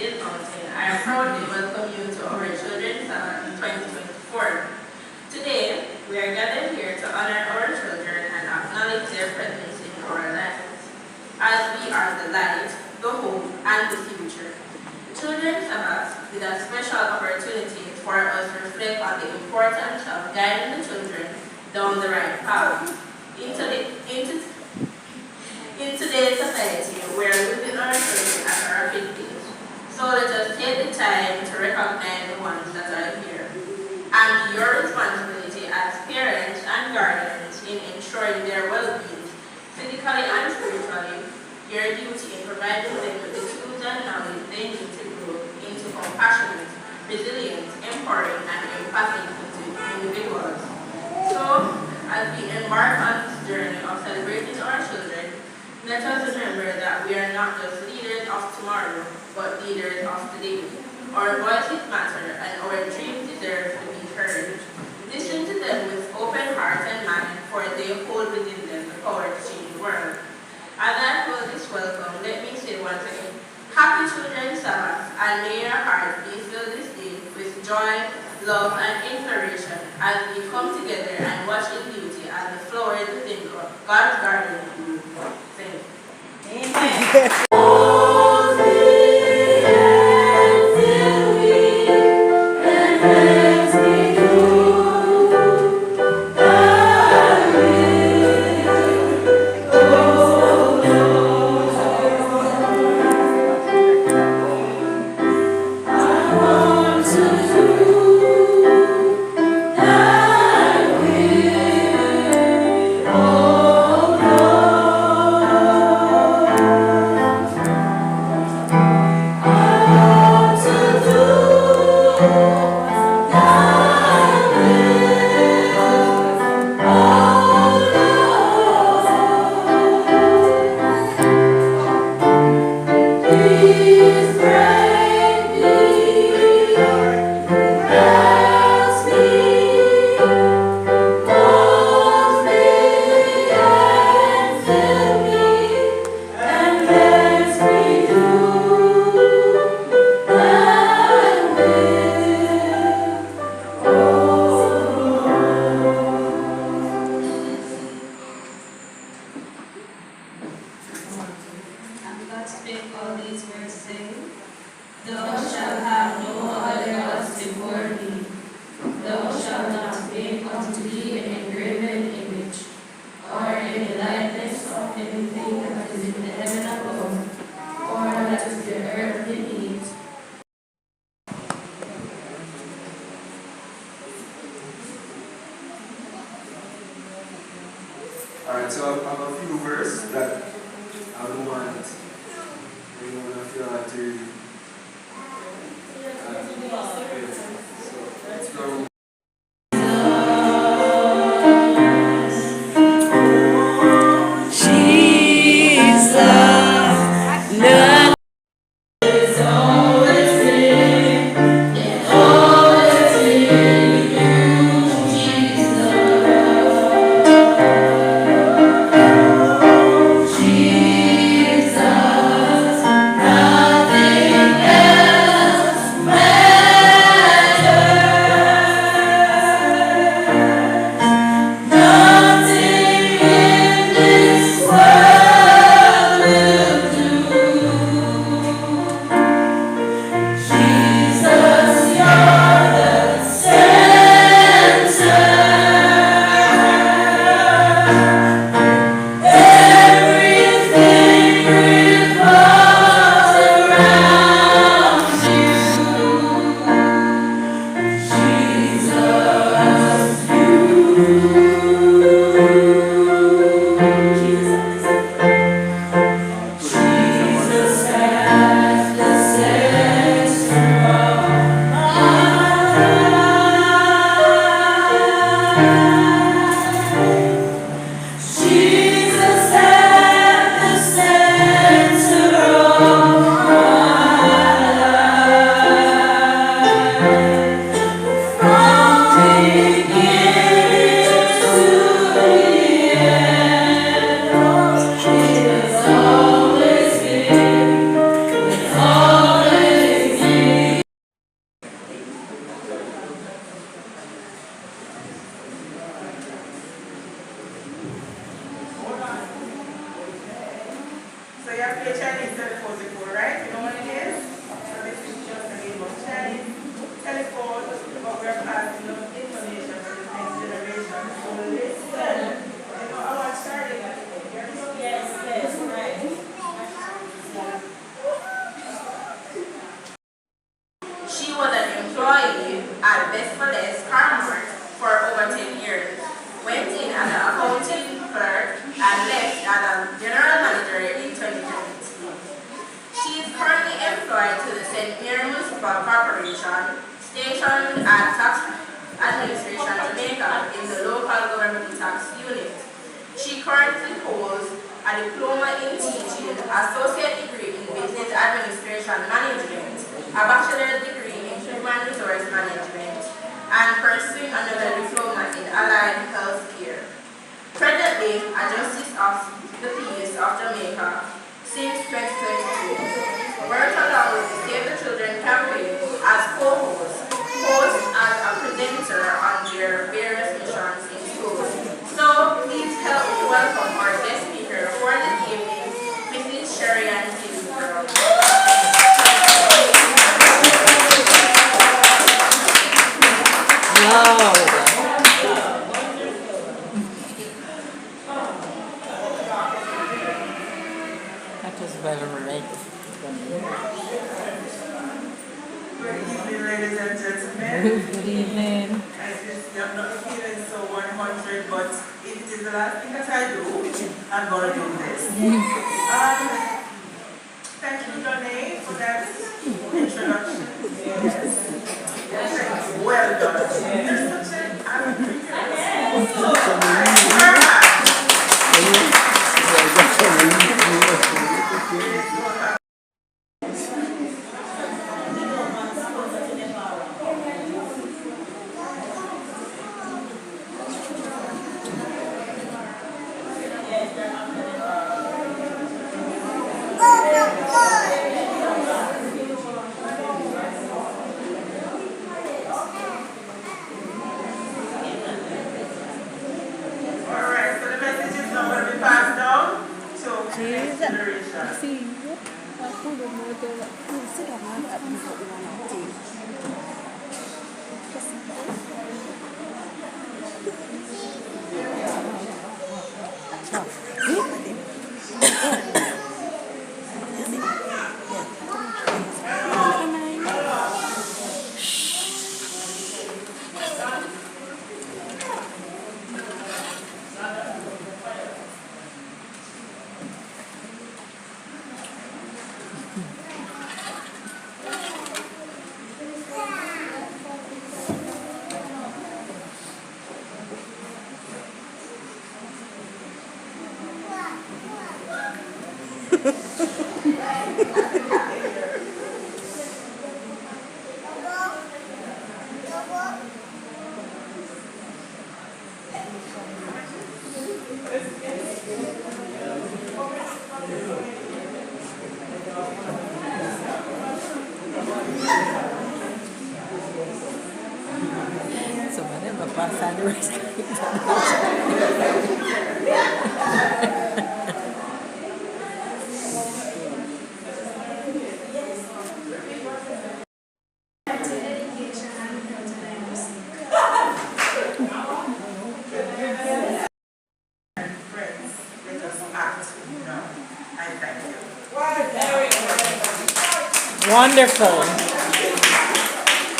this mountain, I proudly welcome you to our Children's Sabbath 2024. Today, we are gathered here to honor our children and acknowledge their presence in our lives, as we are the light, the hope, and the future. Children's Sabbath is a special opportunity for us to reflect on the importance of guiding the children down the right path. In today's society, we are losing our children at a rapid pace. So let us take the time to recognize the ones that are here. And your responsibility as parents and guardians in ensuring their well-being, physically and spiritually, your duty in providing them with the tools and knowledge they need to grow into compassionate, resilient, empowering, and empathic individuals. So, as we embark on this journey of celebrating our children, let us remember that we are not just leaders of tomorrow, but leaders of today. Our voices matter and our dreams deserve to be heard. Listen to them with open heart and mind, for they hold within them the power to change the world. As I close this welcome, let me say once again, Happy Children's Sabbath, and may your heart be filled this day with joy, love, and inspiration as we come together and watch in beauty as the flowers within God's garden bloom. Amen. Alright, so I have a few verses that I would want anyone to feel like to so let's go. Jesus, nothing She was an employee at Best for Less Car Mart for over 10 years. Went in as an accounting clerk and left as a general manager in 2020. She is currently employed to the St. Mary Municipal Corporation, stationed at Tax Administration Jamaica in the local government tax unit. She currently holds a diploma in teaching, associate degree in business administration management, a bachelor's degree in human resource management, and pursuing another diploma in allied health care. Presently, a justice of the peace of Jamaica since 2022. Worked along with the Save the Children campaign as co-host, host as a presenter on their various missions in schools. So please help me welcome our guest speaker for this evening, Mrs. Sherry Ann Ginsburg. That was very late. Good evening, ladies and gentlemen. Good evening. I'm not feeling so 100, but if it is the last thing that I do, I'm going to do this. Thank you, Donnie, for that introduction. Yes. Well done. You're such an advocate. So whenever pass the rest. Wonderful.